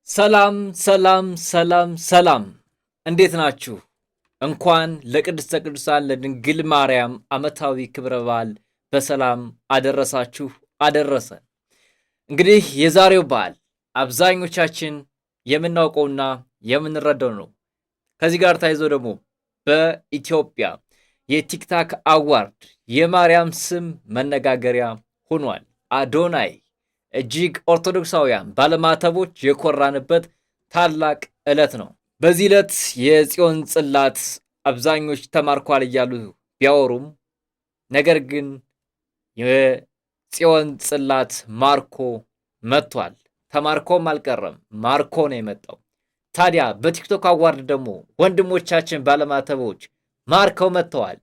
ሰላም ሰላም ሰላም ሰላም፣ እንዴት ናችሁ? እንኳን ለቅድስተ ቅዱሳን ለድንግል ማርያም ዓመታዊ ክብረ በዓል በሰላም አደረሳችሁ አደረሰን። እንግዲህ የዛሬው በዓል አብዛኞቻችን የምናውቀውና የምንረዳው ነው። ከዚህ ጋር ተያይዞ ደግሞ በኢትዮጵያ የቲክታክ አዋርድ የማርያም ስም መነጋገሪያ ሆኗል። አዶናይ እጅግ ኦርቶዶክሳውያን ባለማተቦች የኮራንበት ታላቅ ዕለት ነው። በዚህ ዕለት የጽዮን ጽላት አብዛኞች ተማርኳል እያሉ ቢያወሩም ነገር ግን የጽዮን ጽላት ማርኮ መጥቷል። ተማርኮም አልቀረም፣ ማርኮ ነው የመጣው። ታዲያ በቲክቶክ አዋርድ ደግሞ ወንድሞቻችን ባለማተቦች ማርከው መጥተዋል።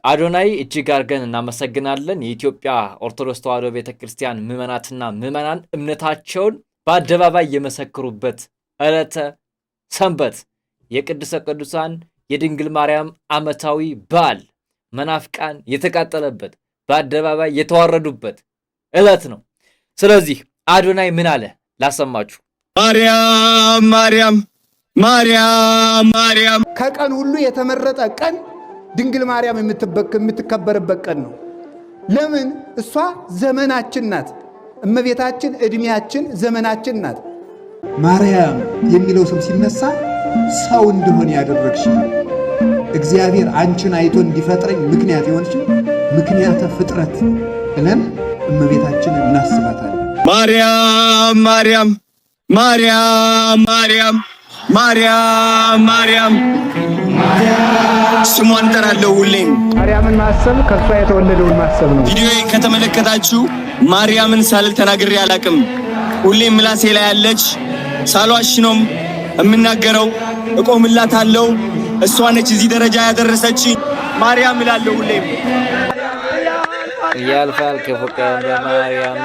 አዶናይ እጅግ አድርገን እናመሰግናለን። የኢትዮጵያ ኦርቶዶክስ ተዋሕዶ ቤተክርስቲያን ምዕመናትና ምዕመናን እምነታቸውን በአደባባይ የመሰክሩበት ዕለተ ሰንበት የቅድስተ ቅዱሳን የድንግል ማርያም ዓመታዊ በዓል መናፍቃን የተቃጠለበት በአደባባይ የተዋረዱበት ዕለት ነው። ስለዚህ አዶናይ ምን አለ ላሰማችሁ። ማርያም ማርያም ማርያም ማርያም ከቀን ሁሉ የተመረጠ ቀን ድንግል ማርያም የምትከበርበት ቀን ነው። ለምን? እሷ ዘመናችን ናት። እመቤታችን ዕድሜያችን ዘመናችን ናት። ማርያም የሚለው ስም ሲነሳ ሰው እንደሆነ ያደረግሽ እግዚአብሔር አንቺን አይቶ እንዲፈጥረኝ ምክንያት የሆንሽ ምክንያተ ፍጥረት ብለን እመቤታችንን እናስባታለን። ማርያም ማርያም ማርያም ማርያም ማርያም ማርያም ስሟን ጠራለሁ ሁሌም። ማርያምን ማሰብ ከእሷ የተወለደውን ማሰብ ነው። ቪዲዮዬን ከተመለከታችሁ ማርያምን ሳልል ተናግሬ አላቅም። ሁሌም ምላሴ ላይ ያለች ሳልዋሽ ነው የምናገረው። እቆምላታለሁ። እሷ ነች እዚህ ደረጃ ያደረሰች። ማርያም እላለሁ ሁሌም። ያልፋል ክፉ ቀን በማርያም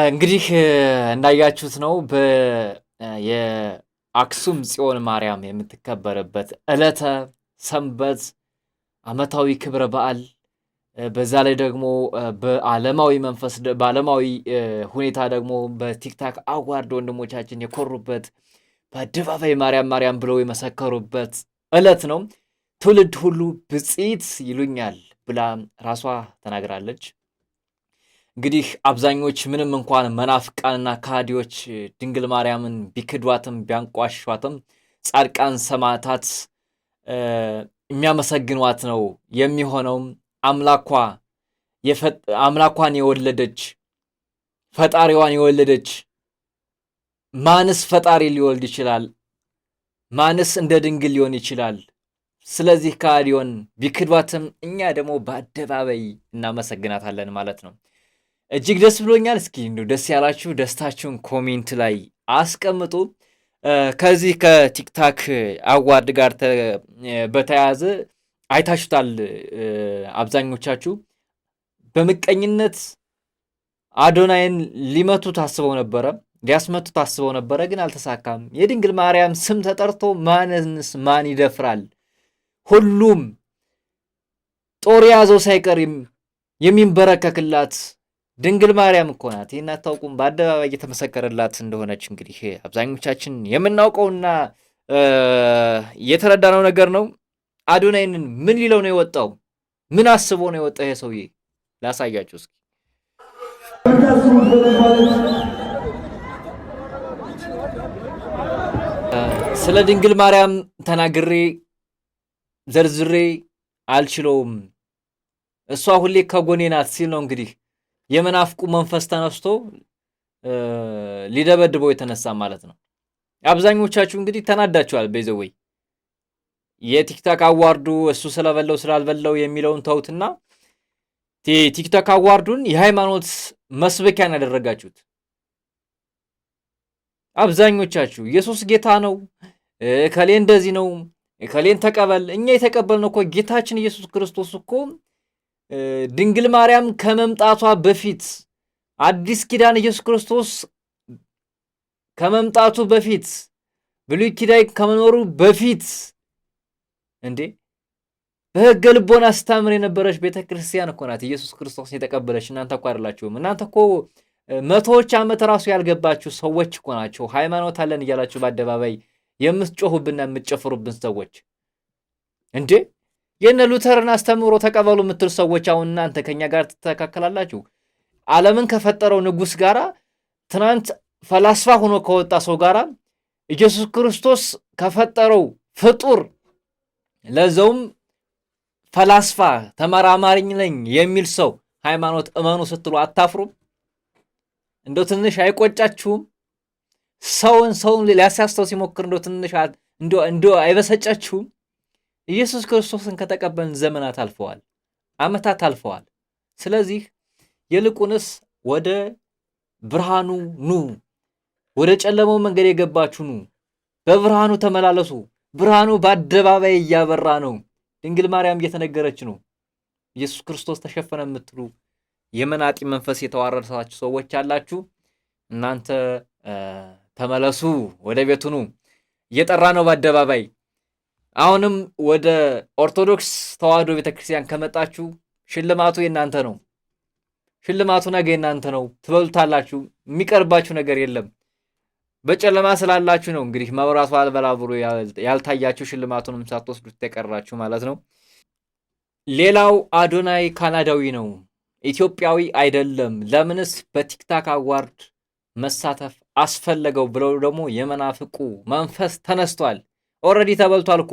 እንግዲህ እንዳያችሁት ነው የአክሱም ጽዮን ማርያም የምትከበርበት ዕለተ ሰንበት ዓመታዊ ክብረ በዓል። በዛ ላይ ደግሞ በዓለማዊ መንፈስ በዓለማዊ ሁኔታ ደግሞ በቲክታክ አዋርድ ወንድሞቻችን የኮሩበት በአደባባይ ማርያም ማርያም ብለው የመሰከሩበት ዕለት ነው። ትውልድ ሁሉ ብፅዕት ይሉኛል ብላ ራሷ ተናግራለች። እንግዲህ አብዛኞች ምንም እንኳን መናፍቃንና ከሃዲዎች ድንግል ማርያምን ቢክዷትም ቢያንቋሿትም ጻድቃን ሰማዕታት የሚያመሰግኗት ነው የሚሆነውም። አምላኳን የወለደች ፈጣሪዋን የወለደች ማንስ ፈጣሪ ሊወልድ ይችላል? ማንስ እንደ ድንግል ሊሆን ይችላል? ስለዚህ ከሃዲዮን ቢክዷትም እኛ ደግሞ በአደባባይ እናመሰግናታለን ማለት ነው። እጅግ ደስ ብሎኛል። እስኪ እንደው ደስ ያላችሁ ደስታችሁን ኮሜንት ላይ አስቀምጡ። ከዚህ ከቲክታክ አዋርድ ጋር በተያያዘ አይታችሁታል። አብዛኞቻችሁ በምቀኝነት አዶናይን ሊመቱ ታስበው ነበረ፣ ሊያስመቱ ታስበው ነበረ፣ ግን አልተሳካም። የድንግል ማርያም ስም ተጠርቶ ማንንስ ማን ይደፍራል? ሁሉም ጦር የያዘው ሳይቀር የሚንበረከክላት ድንግል ማርያም እኮ ናት። ይህን አታውቁም? በአደባባይ እየተመሰከረላት እንደሆነች እንግዲህ አብዛኞቻችን የምናውቀውና የተረዳነው ነገር ነው። አዶናይንን ምን ሊለው ነው የወጣው? ምን አስቦ ነው የወጣው ይሄ ሰውዬ? ላሳያችሁ እስኪ። ስለ ድንግል ማርያም ተናግሬ ዘርዝሬ አልችለውም፣ እሷ ሁሌ ከጎኔ ናት ሲል ነው እንግዲህ የመናፍቁ መንፈስ ተነስቶ ሊደበድበው የተነሳ ማለት ነው። አብዛኞቻችሁ እንግዲህ ተናዳችኋል። በዘወይ የቲክታክ አዋርዱ እሱ ስለበለው ስላልበለው የሚለውን ተውትና ቲክታክ አዋርዱን የሃይማኖት መስበኪያን ያደረጋችሁት አብዛኞቻችሁ። ኢየሱስ ጌታ ነው፣ ከሌ እንደዚህ ነው፣ ከሌን ተቀበል። እኛ የተቀበልነው እኮ ጌታችን ኢየሱስ ክርስቶስ እኮ ድንግል ማርያም ከመምጣቷ በፊት አዲስ ኪዳን ኢየሱስ ክርስቶስ ከመምጣቱ በፊት ብሉይ ኪዳን ከመኖሩ በፊት እንዴ በሕገ ልቦና አስተምር የነበረች ቤተክርስቲያን እኮ ናት ኢየሱስ ክርስቶስ የተቀበለች። እናንተ እኮ አይደላችሁም። እናንተ እኮ መቶዎች ዓመት ራሱ ያልገባችሁ ሰዎች እኮ ናቸው። ሃይማኖት አለን እያላችሁ በአደባባይ የምትጮሁብና የምትጨፍሩብን ሰዎች እንዴ የነ ሉተርን አስተምሮ ተቀበሉ የምትል ሰዎች አሁን እናንተ ከኛ ጋር ትተካከላላችሁ? ዓለምን ከፈጠረው ንጉሥ ጋራ ትናንት ፈላስፋ ሆኖ ከወጣ ሰው ጋራ ኢየሱስ ክርስቶስ ከፈጠረው ፍጡር ለዘውም ፈላስፋ ተመራማሪ ነኝ የሚል ሰው ሃይማኖት እመኑ ስትሉ አታፍሩም? እንደው ትንሽ አይቆጫችሁም? ሰውን ሊያሳስተው ሲሞክር እንደው ትንሽ እንደው አይበሰጫችሁም? ኢየሱስ ክርስቶስን ከተቀበልን ዘመናት አልፈዋል፣ ዓመታት አልፈዋል። ስለዚህ ይልቁንስ ወደ ብርሃኑ ኑ፣ ወደ ጨለማው መንገድ የገባችሁ ኑ፣ በብርሃኑ ተመላለሱ። ብርሃኑ በአደባባይ እያበራ ነው። ድንግል ማርያም እየተነገረች ነው። ኢየሱስ ክርስቶስ ተሸፈነ የምትሉ የመናጢ መንፈስ የተዋረሳችሁ ሰዎች አላችሁ። እናንተ ተመለሱ፣ ወደ ቤቱ ኑ። እየጠራ ነው በአደባባይ። አሁንም ወደ ኦርቶዶክስ ተዋሕዶ ቤተክርስቲያን ከመጣችሁ ሽልማቱ የእናንተ ነው። ሽልማቱ ነገ የእናንተ ነው። ትበሉታላችሁ። የሚቀርባችሁ ነገር የለም። በጨለማ ስላላችሁ ነው እንግዲህ መብራቱ አልበራ ብሎ ያልታያችሁ ሽልማቱንም ሳትወስዱት የቀራችሁ ማለት ነው። ሌላው አዶናይ ካናዳዊ ነው፣ ኢትዮጵያዊ አይደለም። ለምንስ በቲክታክ አዋርድ መሳተፍ አስፈለገው ብለው ደግሞ የመናፍቁ መንፈስ ተነስቷል። ኦልሬዲ ተበልቷል እኮ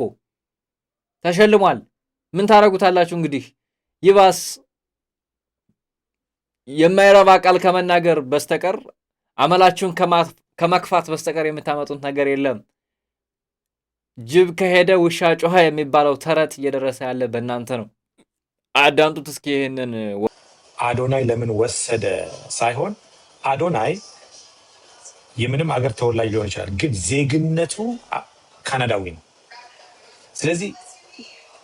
ተሸልሟል። ምን ታረጉታላችሁ እንግዲህ? ይባስ የማይረባ ቃል ከመናገር በስተቀር አመላችሁን ከማክፋት በስተቀር የምታመጡት ነገር የለም። ጅብ ከሄደ ውሻ ጮኸ የሚባለው ተረት እየደረሰ ያለ በእናንተ ነው። አዳምጡት እስኪ ይህንን። አዶናይ ለምን ወሰደ ሳይሆን አዶናይ የምንም አገር ተወላጅ ሊሆን ይችላል፣ ግን ዜግነቱ ካናዳዊ ነው። ስለዚህ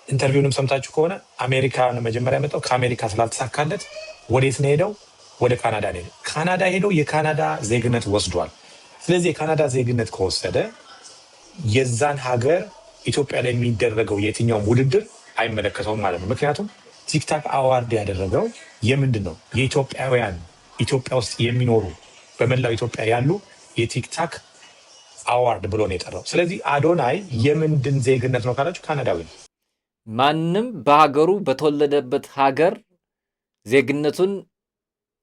ኢንተርቪውንም ሰምታችሁ ከሆነ አሜሪካ መጀመሪያ መጣው፣ ከአሜሪካ ስላልተሳካለት ወዴት ነው ሄደው? ወደ ካናዳ ነው ሄደው። ካናዳ ሄደው የካናዳ ዜግነት ወስዷል። ስለዚህ የካናዳ ዜግነት ከወሰደ የዛን ሀገር ኢትዮጵያ ላይ የሚደረገው የትኛውም ውድድር አይመለከተውም ማለት ነው። ምክንያቱም ቲክታክ አዋርድ ያደረገው የምንድን ነው? የኢትዮጵያውያን ኢትዮጵያ ውስጥ የሚኖሩ በመላው ኢትዮጵያ ያሉ የቲክታክ አዋርድ ብሎ ነው የጠራው። ስለዚህ አዶናይ የምንድን ዜግነት ነው ካላችሁ ካናዳዊ ነው። ማንም በሀገሩ በተወለደበት ሀገር ዜግነቱን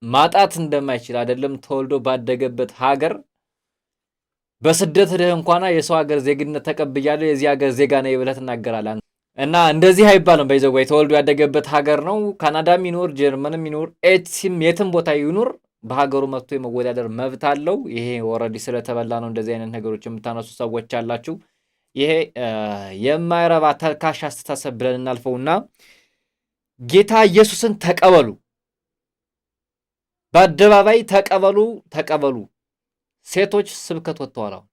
ማጣት እንደማይችል አይደለም ተወልዶ ባደገበት ሀገር በስደት ሄደህ እንኳን የሰው ሀገር ዜግነት ተቀብያለሁ የዚህ ሀገር ዜጋ ነኝ ብለህ ትናገራለህ። እና እንደዚህ አይባልም። በይዘው ተወልዶ ያደገበት ሀገር ነው። ካናዳም ይኖር ጀርመንም ይኖር ኤቲም የትም ቦታ ይኖር በሀገሩ መጥቶ የመወዳደር መብት አለው። ይሄ ኦልሬዲ ስለተበላ ነው እንደዚህ አይነት ነገሮች የምታነሱ ሰዎች አላችሁ። ይሄ የማይረባ ተልካሽ አስተሳሰብ ብለን እናልፈውና ጌታ ኢየሱስን ተቀበሉ፣ በአደባባይ ተቀበሉ። ሴቶች ስብከት ወጥተዋል። አሁን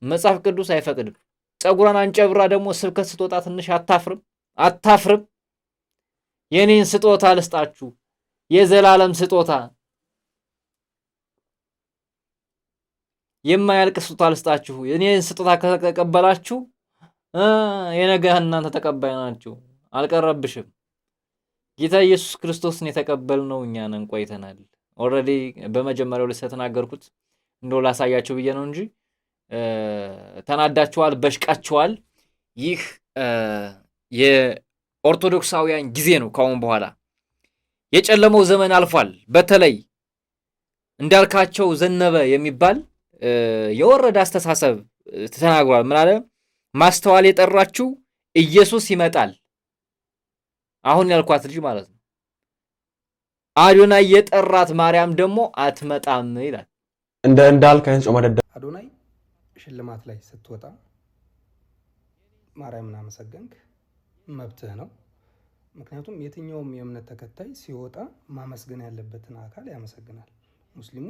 መጽሐፍ ቅዱስ አይፈቅድም። ፀጉሯን አንጨብራ ደግሞ ስብከት ስትወጣ ትንሽ አታፍርም? የኔን ስጦታ ልስጣችሁ፣ የዘላለም ስጦታ፣ የማያልቅ ስጦታ ልስጣችሁ። የኔን ስጦታ ከተቀበላችሁ የነገ እናንተ ተቀባይ ናችሁ። አልቀረብሽም። ጌታ ኢየሱስ ክርስቶስን የተቀበልነው እኛ ነን፣ ቆይተናል። ኦልሬዲ በመጀመሪያው ላይ ስለተናገርኩት እንደው ላሳያችሁ ብዬ ነው እንጂ ተናዳችኋል፣ በሽቃችኋል። ይህ የኦርቶዶክሳውያን ጊዜ ነው። ካሁን በኋላ የጨለመው ዘመን አልፏል። በተለይ እንዳልካቸው ዘነበ የሚባል የወረደ አስተሳሰብ ተናግሯል። ምን አለ? ማስተዋል የጠራችሁ ኢየሱስ ይመጣል። አሁን ያልኳት ልጅ ማለት ነው። አዶናይ የጠራት ማርያም ደግሞ አትመጣም ይላል። እንዳልክ አይነት ጾም አደዳ አዶናይ ሽልማት ላይ ስትወጣ ማርያምን አመሰገንክ፣ መብትህ ነው። ምክንያቱም የትኛውም የእምነት ተከታይ ሲወጣ ማመስገን ያለበትን አካል ያመሰግናል። ሙስሊሙ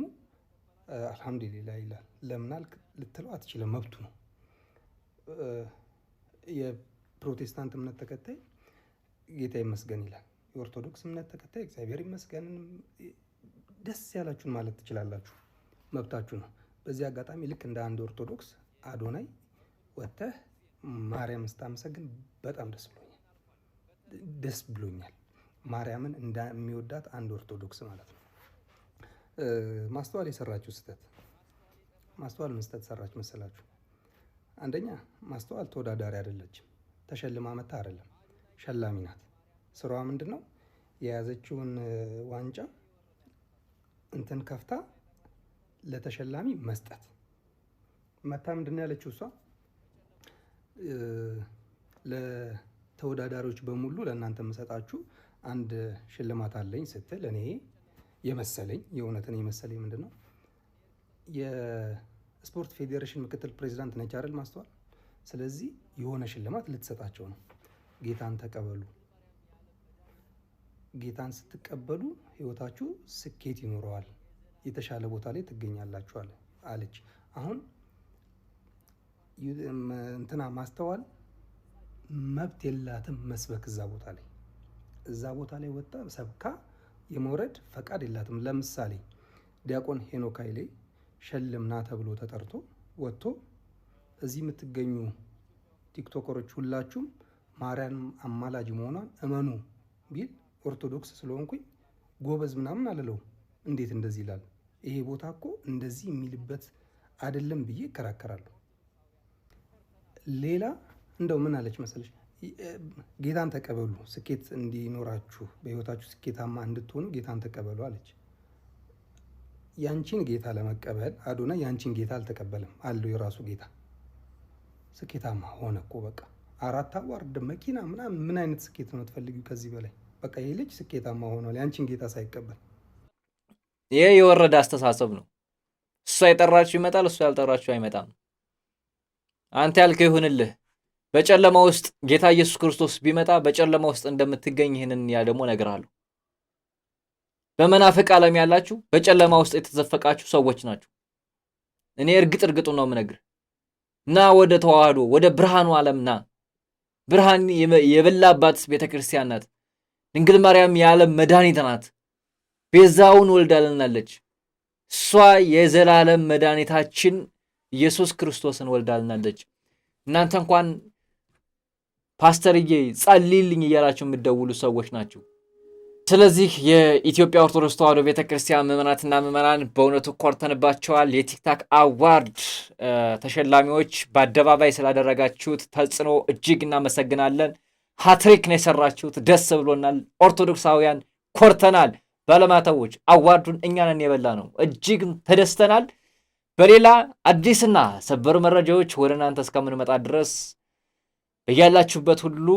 አልሐምዱሊላህ ይላል። ለምን አልክ ልትለው አትችልም፣ መብቱ ነው። የፕሮቴስታንት እምነት ተከታይ ጌታ ይመስገን ይላል። የኦርቶዶክስ እምነት ተከታይ እግዚአብሔር ይመስገን ደስ ያላችሁን ማለት ትችላላችሁ፣ መብታችሁ ነው። በዚህ አጋጣሚ ልክ እንደ አንድ ኦርቶዶክስ አዶናይ ወጥተህ ማርያም ስታመሰግን በጣም ደስ ብሎኛል። ማርያምን እንደሚወዳት አንድ ኦርቶዶክስ ማለት ነው። ማስተዋል የሰራችሁ ስህተት፣ ማስተዋል ምን ስህተት ሰራች መሰላችሁ? አንደኛ ማስተዋል ተወዳዳሪ አይደለችም። ተሸልማ መታ አይደለም፣ ሸላሚ ናት። ስራዋ ምንድን ነው? የያዘችውን ዋንጫ እንትን ከፍታ ለተሸላሚ መስጠት። መታ ምንድን ነው ያለችው? እሷ ለተወዳዳሪዎች በሙሉ ለእናንተ የምሰጣችሁ አንድ ሽልማት አለኝ ስትል እኔ የመሰለኝ የእውነትን የመሰለኝ ምንድን ነው የስፖርት ፌዴሬሽን ምክትል ፕሬዚዳንት ነች አይደል ማስተዋል? ስለዚህ የሆነ ሽልማት ልትሰጣቸው ነው። ጌታን ተቀበሉ፣ ጌታን ስትቀበሉ ህይወታችሁ ስኬት ይኖረዋል፣ የተሻለ ቦታ ላይ ትገኛላችሁ አለች። አሁን እንትና ማስተዋል መብት የላትም መስበክ እዛ ቦታ ላይ ወጣ ሰብካ የመውረድ ፈቃድ የላትም። ለምሳሌ ዲያቆን ሄኖክ ኃይሌ ሸልምና ተብሎ ተጠርቶ ወጥቶ እዚህ የምትገኙ ቲክቶከሮች ሁላችሁም ማርያም አማላጅ መሆኗን እመኑ ቢል ኦርቶዶክስ ስለሆንኩኝ ጎበዝ ምናምን አልለው። እንዴት እንደዚህ ይላል? ይሄ ቦታ እኮ እንደዚህ የሚልበት አይደለም ብዬ እከራከራለሁ። ሌላ እንደው ምን አለች መሰለች? ጌታን ተቀበሉ፣ ስኬት እንዲኖራችሁ፣ በህይወታችሁ ስኬታማ እንድትሆኑ ጌታን ተቀበሉ አለች። ያንቺን ጌታ ለመቀበል አዶናይ ያንቺን ጌታ አልተቀበለም፣ አለው የራሱ ጌታ። ስኬታማ ሆነ እኮ በቃ 4 አዋርድ መኪና ምናምን። ምን አይነት ስኬት ነው ትፈልጊው ከዚህ በላይ? በቃ ይሄ ልጅ ስኬታማ ሆኗል ያንቺን ጌታ ሳይቀበል። ይሄ የወረደ አስተሳሰብ ነው። እሷ የጠራችሁ ይመጣል፣ እሷ ያልጠራችሁ አይመጣም። አንተ ያልከው ይሁንልህ። በጨለማ ውስጥ ጌታ ኢየሱስ ክርስቶስ ቢመጣ በጨለማ ውስጥ እንደምትገኝ ይህንን ያ ደግሞ እነግርሃለሁ። በመናፍቅ ዓለም ያላችሁ በጨለማ ውስጥ የተዘፈቃችሁ ሰዎች ናችሁ። እኔ እርግጡን ነው የምነግርህ። ና ወደ ተዋህዶ ወደ ብርሃኑ ዓለም ና። ብርሃን የበላባት ቤተክርስቲያን ናት። ድንግል ማርያም የዓለም መድኃኒት ናት። ቤዛውን ወልዳልናለች። እሷ የዘላለም መድኃኒታችን ኢየሱስ ክርስቶስን ወልዳልናለች። እናንተ እንኳን ፓስተርዬ ጸልይልኝ እያላችሁ የምትደውሉ ሰዎች ናችሁ። ስለዚህ የኢትዮጵያ ኦርቶዶክስ ተዋህዶ ቤተክርስቲያን ምዕመናትና ምዕመናን በእውነቱ ኮርተንባቸዋል። የቲክታክ አዋርድ ተሸላሚዎች በአደባባይ ስላደረጋችሁት ተጽዕኖ እጅግ እናመሰግናለን። ሃትሪክ ነው የሰራችሁት፣ ደስ ብሎናል። ኦርቶዶክሳውያን ኮርተናል። ባለማተቦች አዋርዱን እኛንን የበላ ነው። እጅግ ተደስተናል። በሌላ አዲስና ሰበር መረጃዎች ወደ እናንተ እስከምንመጣ ድረስ በያላችሁበት ሁሉ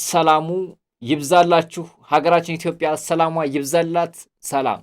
ሰላሙ ይብዛላችሁ። ሀገራችን ኢትዮጵያ ሰላሟ ይብዛላት። ሰላም